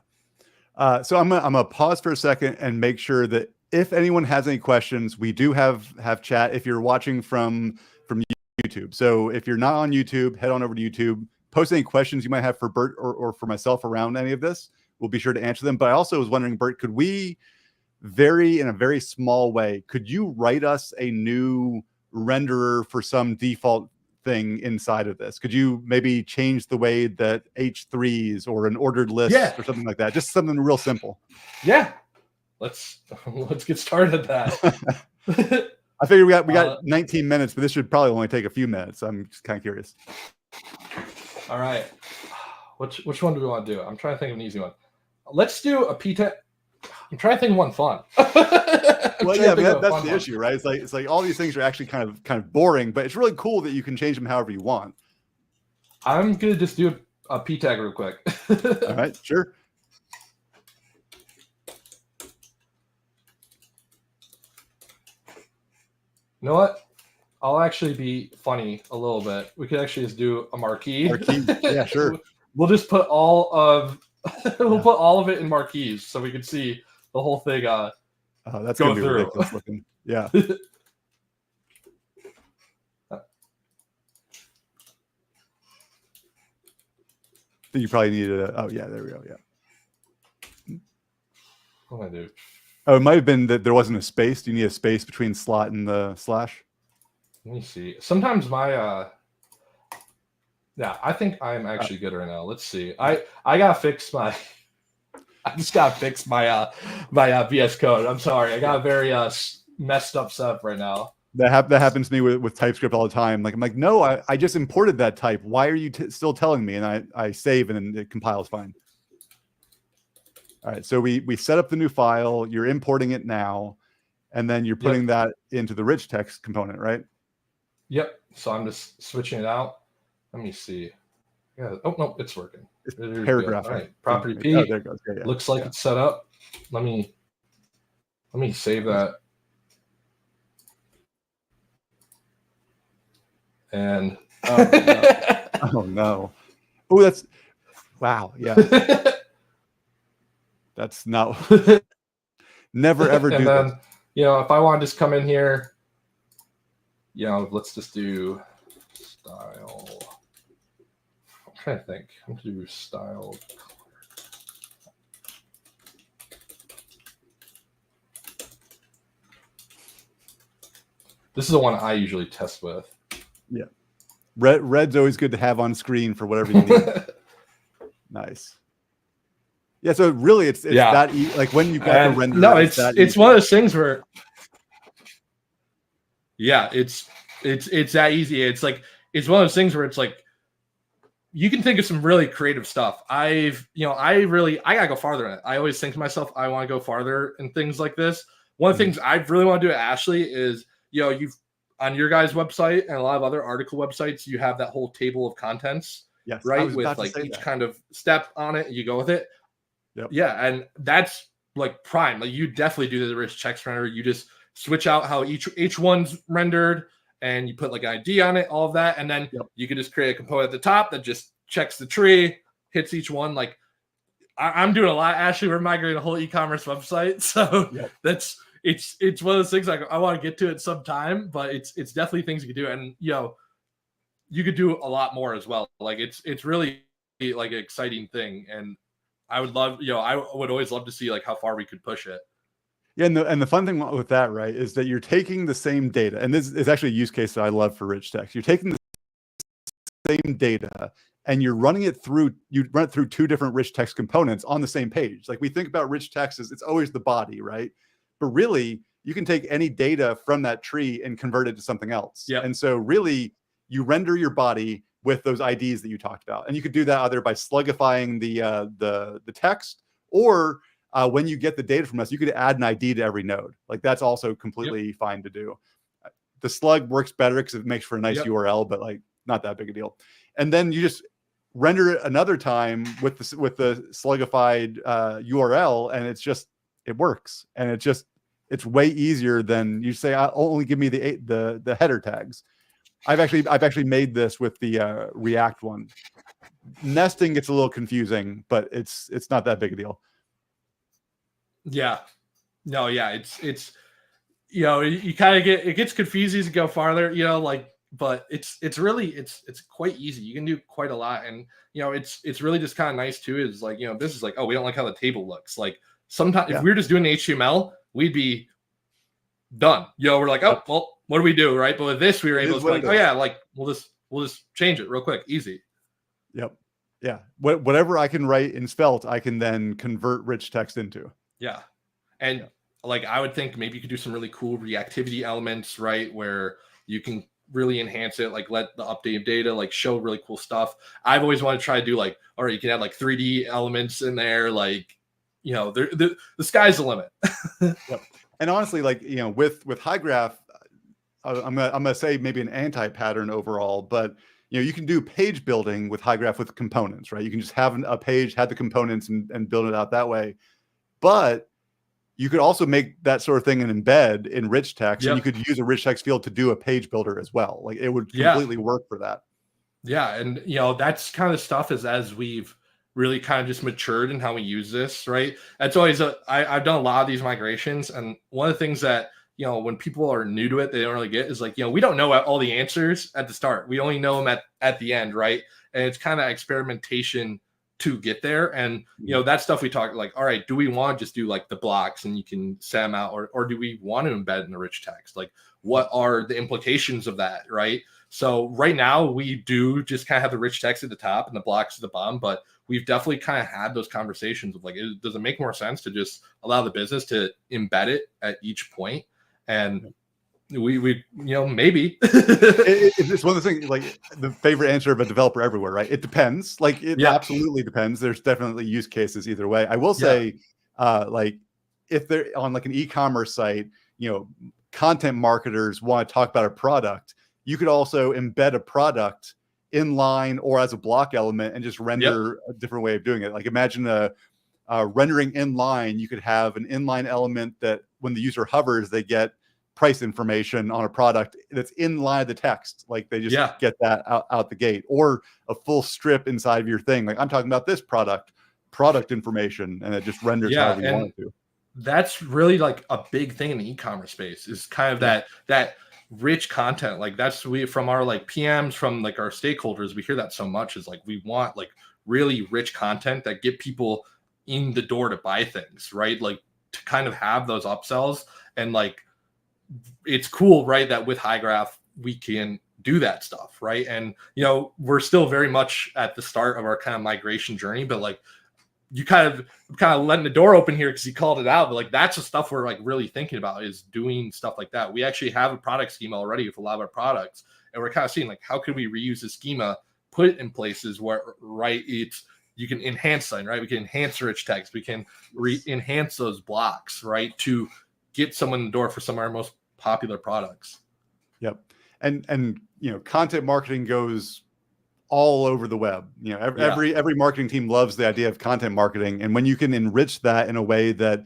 So I'm gonna pause for a second and make sure that if anyone has any questions, we do have chat if you're watching from YouTube. So if you're not on YouTube, head on over to YouTube. Post any questions you might have for Bert or for myself around any of this. We'll be sure to answer them. But I also was wondering, Bert, could we in a very small way, could you write us a new renderer for some default thing inside of this? Could you maybe change the way that H3s or an ordered list or something like that? Just something real simple. Yeah. Let's get started at that. I figure we got 19 minutes, but this should probably only take a few minutes. I'm just kind of curious. All right. Which one do we want to do? I'm trying to think of an easy one. Let's do a P10. I'm trying to think of one fun. Well, yeah, that's the issue, right? It's like all these things are actually kind of boring, but it's really cool that you can change them however you want. I'm gonna just do a P tag real quick. All right, sure. You know what? I'll actually be funny a little bit. We could actually just do a marquee. Yeah, sure. We'll just put all of put all of it in marquees so we can see the whole thing. Oh, that's gonna be ridiculous looking. Yeah. You probably needed a. Oh yeah, there we go. Yeah. What do I do? Oh, it might have been that there wasn't a space. Do you need a space between slot and the slash? Let me see. Sometimes my yeah, I think I'm actually good right now. Let's see. I gotta fix my. I just gotta fix my my VS Code. I'm sorry. I got a very messed up setup right now. That happens to me with TypeScript all the time. Like I'm like, no, I just imported that type. Why are you still telling me? And I save and it compiles fine. All right, so we set up the new file. You're importing it now, and then you're putting that into the rich text component, right? Yep. So I'm just switching it out. Let me see. Yeah. Oh no, it's working. It's paragraph. All right. Property P. Oh, there it goes. Yeah. Looks like it's set up. Let me save that. And oh no. Oh, that's wow. Yeah. That's not never ever do that. You know, if I want to just come in here, you know, let's just do style. I'm trying to think. I'm going to do style color. This is the one I usually test with. Yeah. Red's always good to have on screen for whatever you need. Nice. Yeah, so really it's that like when you got the render. No, it's one of those things where it's that easy. It's like it's one of those things where it's like you can think of some really creative stuff. I gotta go farther in it. I always think to myself, I want to go farther in things like this. One of the things I really want to do at Ashley is, you've on your guys' website and a lot of other article websites, you have that whole table of contents, yes, right? With like each kind of step on it, you go with it. Yep. Yeah, and that's like prime. Like you definitely do the rich text render. You just switch out how each one's rendered, and you put like an ID on it, all of that, and then you can just create a component at the top that just checks the tree, hits each one. Like I'm doing a lot. Ashley, we're migrating a whole e-commerce website, so that's it's one of those things like I want to get to it sometime, but it's definitely things you can do, and you could do a lot more as well. Like it's really like an exciting thing, and I would love, I would always love to see like how far we could push it. Yeah, and the fun thing with that, right, is that you're taking the same data, and this is actually a use case that I love for rich text. You're taking the same data and you run it through two different rich text components on the same page. Like we think about rich text as it's always the body, right? But really, you can take any data from that tree and convert it to something else. Yep. And so really, you render your body with those IDs that you talked about, and you could do that either by slugifying the text, or when you get the data from us, you could add an ID to every node. Like that's also completely fine to do. The slug works better because it makes for a nice URL, but like not that big a deal. And then you just render it another time with the slugified URL, and it works, and it's way easier than you say. Only give me the header tags. I've actually made this with the React one. Nesting gets a little confusing, but it's not that big a deal. Yeah, no, yeah, it's you kind of it gets confusing to go farther, but it's really it's quite easy. You can do quite a lot, and it's really just kind of nice too. Is like this is like, oh, we don't like how the table looks. Like sometimes if we were just doing HTML, we'd be done. We're like, oh well, what do we do, right? But with this, we were able to be like, oh yeah, like we'll just change it real quick, easy. Yep. Yeah. Whatever I can write in Svelte, I can then convert rich text into. Yeah. And like I would think maybe you could do some really cool reactivity elements, right? Where you can really enhance it, like let the updated data like show really cool stuff. I've always wanted to try to do like, all right, you can add like 3D elements in there, like the sky's the limit. Yep. And honestly, like with Hygraph, I'm gonna say maybe an anti-pattern overall, but you can do page building with Hygraph with components, right? You can just have a page, have the components, and build it out that way. But you could also make that sort of thing an embed in rich text, and you could use a rich text field to do a page builder as well. Like it would completely work for that. Yeah, and that's kind of stuff as we've really kind of just matured in how we use this, right? That's always I've done a lot of these migrations, and one of the things that when people are new to it, they don't really get is like we don't know all the answers at the start. We only know them at the end, right? And it's kind of experimentation to get there. And that stuff we talk like, all right, do we want to just do like the blocks and you can set them out, or do we want to embed in the rich text? Like what are the implications of that, right? So right now we do just kind of have the rich text at the top and the blocks at the bottom, but we've definitely kind of had those conversations of like, does it make more sense to just allow the business to embed it at each point? And we maybe it's one of the things, like the favorite answer of a developer everywhere, right? It depends. Like it absolutely depends. There's definitely use cases either way. I will say like if they're on like an e-commerce site, content marketers want to talk about a product, you could also embed a product inline or as a block element and just render a different way of doing it. Like imagine a rendering inline. You could have an inline element that when the user hovers, they get price information on a product that's in line of the text. Like they just get that out the gate, or a full strip inside of your thing. Like I'm talking about this product information, and it just renders however you want it to. That's really like a big thing in the e-commerce space is kind of that rich content. Like that's from our like PMs, from like our stakeholders, we hear that so much is like, we want like really rich content that get people in the door to buy things, right? Like to kind of have those upsells, and like, it's cool, right, that with Hygraph we can do that stuff, right? And we're still very much at the start of our kind of migration journey, but like you kind of letting the door open here because you called it out, but like that's the stuff we're like really thinking about, is doing stuff like that. We actually have a product schema already with a lot of our products, and we're kind of seeing like how could we reuse the schema put it in places where, right, you can enhance something, right? We can enhance rich text. We can enhance those blocks, right, to get someone in the door for some of our most popular products. Yep. And content marketing goes all over the web. Every marketing team loves the idea of content marketing, and when you can enrich that in a way that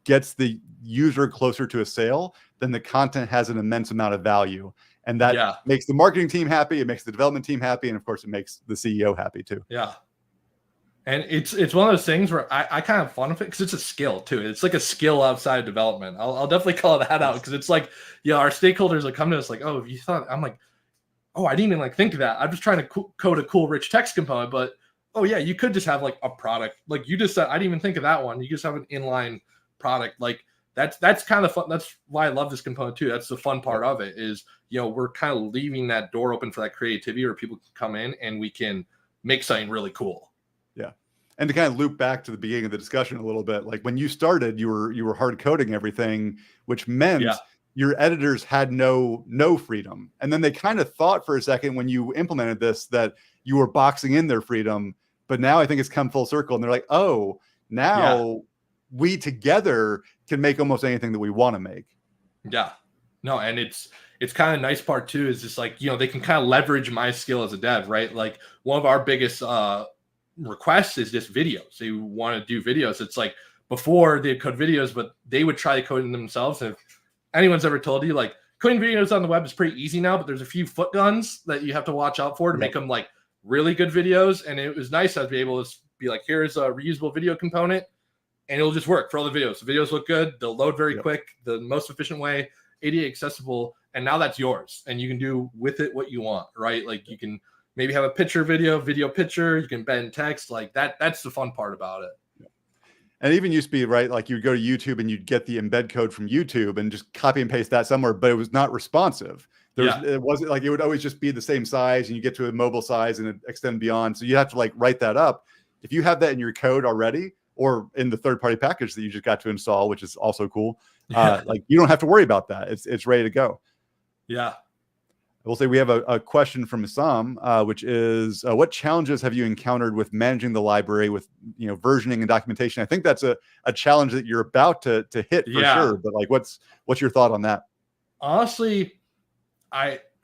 gets the user closer to a sale, then the content has an immense amount of value, and that makes the marketing team happy. It makes the development team happy, and of course, it makes the CEO happy too. Yeah. And it's one of those things where I kind of fun with it because it's a skill too. It's like a skill outside of development. I'll definitely call that out because it's like, our stakeholders will come to us like, oh, you thought, I'm like, oh, I didn't even like think of that. I'm just trying to code a cool rich text component, but oh yeah, you could just have like a product. Like you just said, I didn't even think of that one. You just have an inline product. Like that's kind of fun. That's why I love this component too. That's the fun part of it is, we're kind of leaving that door open for that creativity where people can come in and we can make something really cool. Yeah. And to kind of loop back to the beginning of the discussion a little bit, like when you started, you were hard coding everything, which meant your editors had no freedom. And then they kind of thought for a second when you implemented this that you were boxing in their freedom. But now I think it's come full circle and they're like, oh, now we together can make almost anything that we want to make. Yeah. No, and it's kind of nice part too, is just like, they can kind of leverage my skill as a dev, right? Like one of our biggest requests is just videos. They want to do videos. It's like before they'd code videos, but they would try to code them themselves. And if anyone's ever told you like coding videos on the web is pretty easy now, but there's a few foot guns that you have to watch out for to make them like really good videos. And it was nice to be able to be like, here's a reusable video component and it'll just work for all the videos. The videos look good. They'll load very quick, the most efficient way, ADA accessible. And now that's yours and you can do with it what you want, right? Like you can maybe have a picture video picture, you can embed in text like that. That's the fun part about it. And it even used to be, right, like you'd go to YouTube and you'd get the embed code from YouTube and just copy and paste that somewhere, but it was not responsive. It wasn't like, it would always just be the same size and you get to a mobile size and it extend beyond. So you have to like write that up. If you have that in your code already or in the third-party package that you just got to install, which is also cool, like you don't have to worry about that. It's ready to go. Yeah. I will say we have a question from Sam, which is, what challenges have you encountered with managing the library with versioning and documentation? I think that's a challenge that you're about to hit for sure. But like, what's your thought on that? Honestly,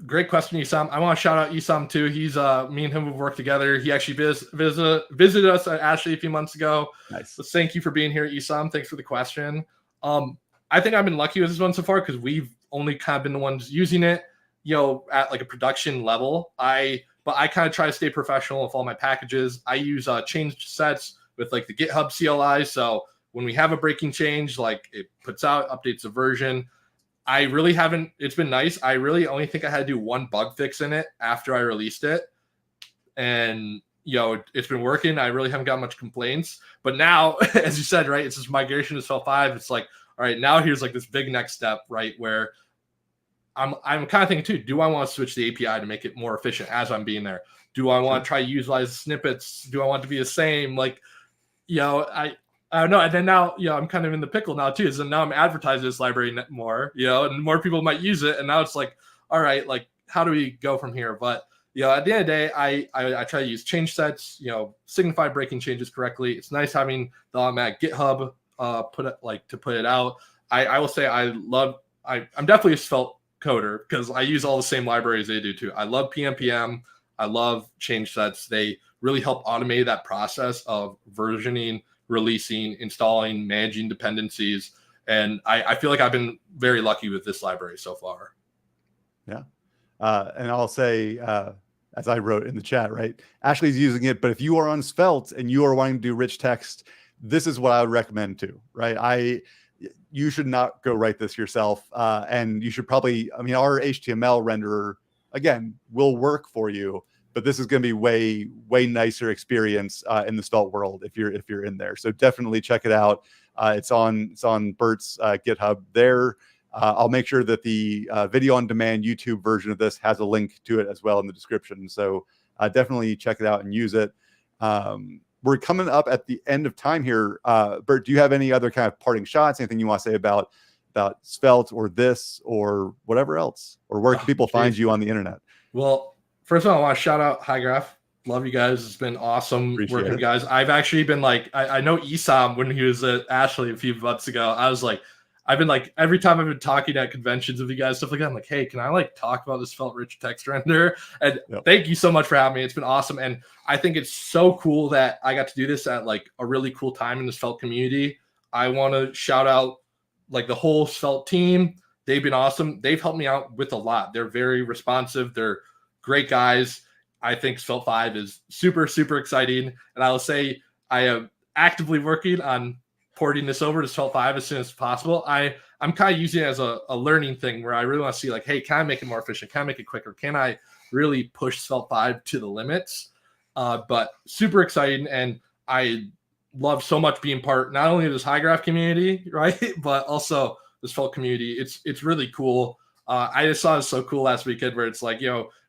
great question, Isam. I want to shout out Isam too. He's me and him have worked together. He actually visited us at Ashley a few months ago. Nice. So thank you for being here, Isam. Thanks for the question. I think I've been lucky with this one so far because we've only kind of been the ones using it. At like a production level, but I kind of try to stay professional with all my packages. I use change sets with like the GitHub CLI. So when we have a breaking change, like it puts out, updates the version. I really haven't, it's been nice. I really only think I had to do one bug fix in it after I released it. And, it's been working. I really haven't got much complaints, but now, as you said, right, it's this migration to Svelte 5. It's like, all right, now here's like this big next step, right? Where I'm kind of thinking too, do I want to switch the API to make it more efficient as I'm being there? Do I want to try to utilize snippets? Do I want it to be the same? Like, I don't know. And then now, I'm kind of in the pickle now too. So now I'm advertising this library more, and more people might use it. And now it's like, all right, like how do we go from here? But, at the end of the day, I try to use change sets, signify breaking changes correctly. It's nice having the automatic GitHub put it out. I will say I'm definitely a Svelte coder because I use all the same libraries they do too. I love PNPM. I love change sets. They really help automate that process of versioning, releasing, installing, managing dependencies. And I feel like I've been very lucky with this library so far. Yeah. And I'll say, as I wrote in the chat, right, Ashley's using it, but if you are on Svelte and you are wanting to do rich text, this is what I would recommend too, right? You should not go write this yourself. And you should probably, our HTML renderer, again, will work for you, but this is going to be way nicer experience in the Svelte world if you're in there. So definitely check it out. It's on Bert's GitHub there. I'll make sure that the video on demand YouTube version of this has a link to it as well in the description. So definitely check it out and use it. We're coming up at the end of time here. Bert, do you have any other kind of parting shots? Anything you want to say about Svelte or this or whatever else? Or where can people find you on the internet? Well, first of all, I want to shout out Hygraph. Love you guys. It's been awesome Appreciate working it. with you guys. I've actually been like, I know Esam when he was at Ashley a few months ago. I was like, I've been like, every time I've been talking at conventions with you guys, stuff like that, I'm like, hey, can I like talk about this felt rich text render? And thank you so much for having me. It's been awesome. And I think it's so cool that I got to do this at like a really cool time in the Svelte community. I want to shout out like the whole Svelte team. They've been awesome. They've helped me out with a lot. They're very responsive. They're great guys. I think Svelte 5 is super, super exciting. And I will say I am actively working on porting this over to Svelte 5 as soon as possible. I'm kind of using it as a learning thing where I really want to see like, hey, can I make it more efficient? Can I make it quicker? Can I really push Svelte 5 to the limits? But super exciting. And I love so much being part not only of this Hygraph community, right? But also this Svelte community. It's really cool. I just saw it so cool last weekend where it's like,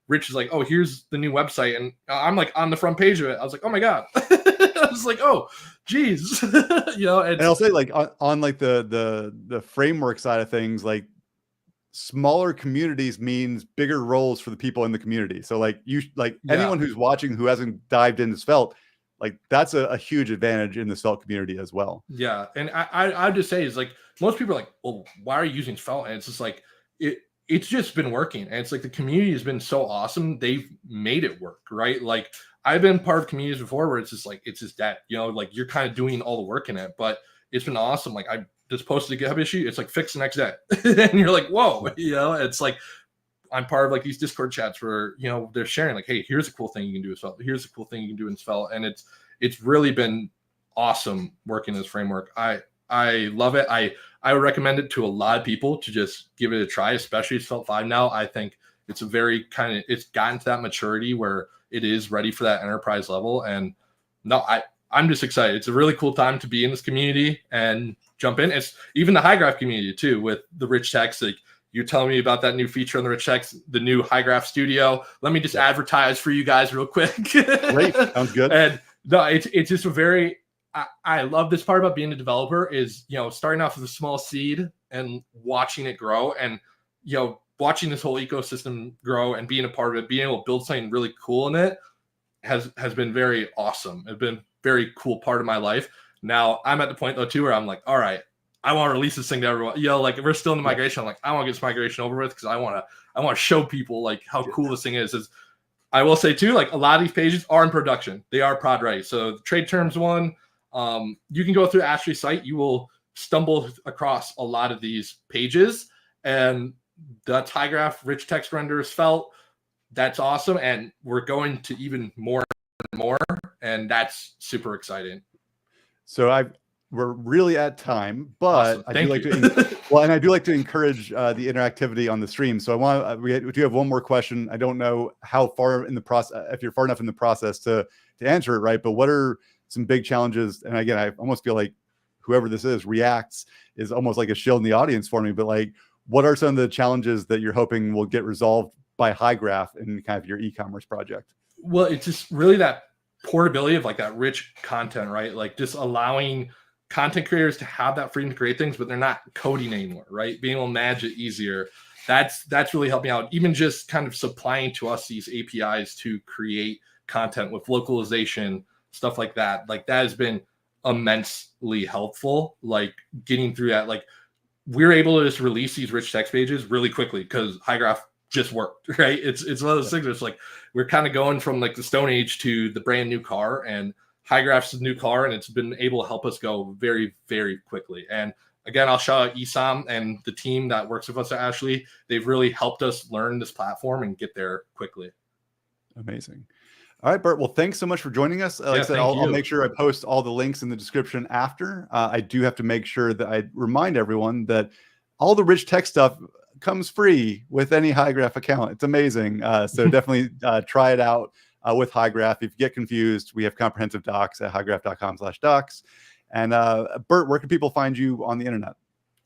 Rich is like, oh, here's the new website. And I'm like on the front page of it. I was like, oh my God. I was like, oh, geez. And I'll say like on like the framework side of things, like smaller communities means bigger roles for the people in the community. So like anyone who's watching who hasn't dived into Svelte, like that's a huge advantage in the Svelte community as well. Yeah. And I'd just say is like, most people are like, well, why are you using Svelte? And it's just like, it's just been working. And it's like the community has been so awesome. They've made it work, right? Like I've been part of communities before where it's just like, it's just that, like you're kind of doing all the work in it, but it's been awesome. Like I just posted a GitHub issue. It's like fix the next day. And you're like, whoa, it's like, I'm part of like these Discord chats where, they're sharing like, hey, here's a cool thing you can do in Svelte. Here's a cool thing you can do in Svelte. And it's really been awesome working this framework. I love it. I would recommend it to a lot of people to just give it a try, especially Svelte 5 now. I think it's a very it's gotten to that maturity where it is ready for that enterprise level. And no, I'm just excited. It's a really cool time to be in this community and jump in. It's even the Hygraph community too, with the rich text. Like you're telling me about that new feature on the rich text, the new Hygraph Studio. Let me just advertise for you guys real quick. Great. Sounds good. And no, it's just a very, I love this part about being a developer is, starting off with a small seed and watching it grow and, watching this whole ecosystem grow and being a part of it, being able to build something really cool in it has been very awesome. It's been a very cool part of my life. Now I'm at the point though too, where I'm like, all right, I want to release this thing to everyone. Like we're still in the migration. I'm like, I want to get this migration over with because I want to show people like how cool this thing is. I will say too, like a lot of these pages are in production. They are prod ready. So the trade terms one, you can go through Ashley's site. You will stumble across a lot of these pages, and that's Hygraph, rich text renders, Svelte. That's awesome, and we're going to even more and more, and that's super exciting. So we're really at time, but awesome. I do like to and I do like to encourage the interactivity on the stream. So we do have one more question. I don't know how far in the process, if you're far enough in the process to answer it, right? But what are some big challenges? And again, I almost feel like whoever this is, Reacts, is almost like a shield in the audience for me. But like, what are some of the challenges that you're hoping will get resolved by Hygraph in kind of your e-commerce project? Well, it's just really that portability of like that rich content, right? Like just allowing content creators to have that freedom to create things, but they're not coding anymore, right? Being able to manage it easier. That's really helping out. Even just kind of supplying to us these APIs to create content with localization, stuff like that. Like that has been immensely helpful. Like getting through that, like we're able to just release these rich text pages really quickly because Hygraph just worked, right? It's one of those things where it's like we're kind of going from like the Stone Age to the brand new car, and Hygraph's a new car, and it's been able to help us go very, very quickly. And again, I'll shout out Esam and the team that works with us at Ashley. They've really helped us learn this platform and get there quickly. Amazing. All right, Bert. Well, thanks so much for joining us. Like I said, I'll make sure I post all the links in the description after. I do have to make sure that I remind everyone that all the rich text stuff comes free with any Hygraph account. It's amazing. So definitely try it out with Hygraph. If you get confused, we have comprehensive docs at hygraph.com/docs. And Bert, where can people find you on the internet?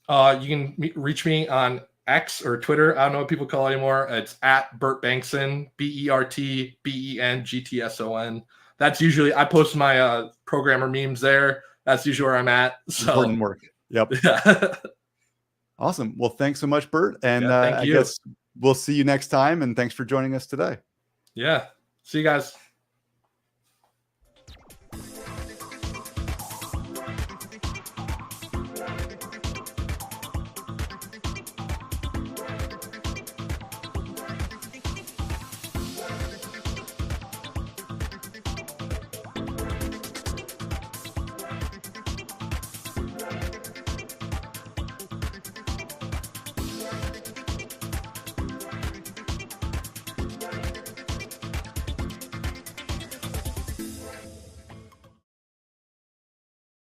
You can reach me on X or Twitter. I don't know what people call it anymore. It's at Bert Bengtson, BertBengtson. That's usually, I post my programmer memes there. That's usually where I'm at. So important work. Yep. Yeah. Awesome. Well, thanks so much, Bert. And I guess we'll see you next time. And thanks for joining us today. Yeah. See you guys.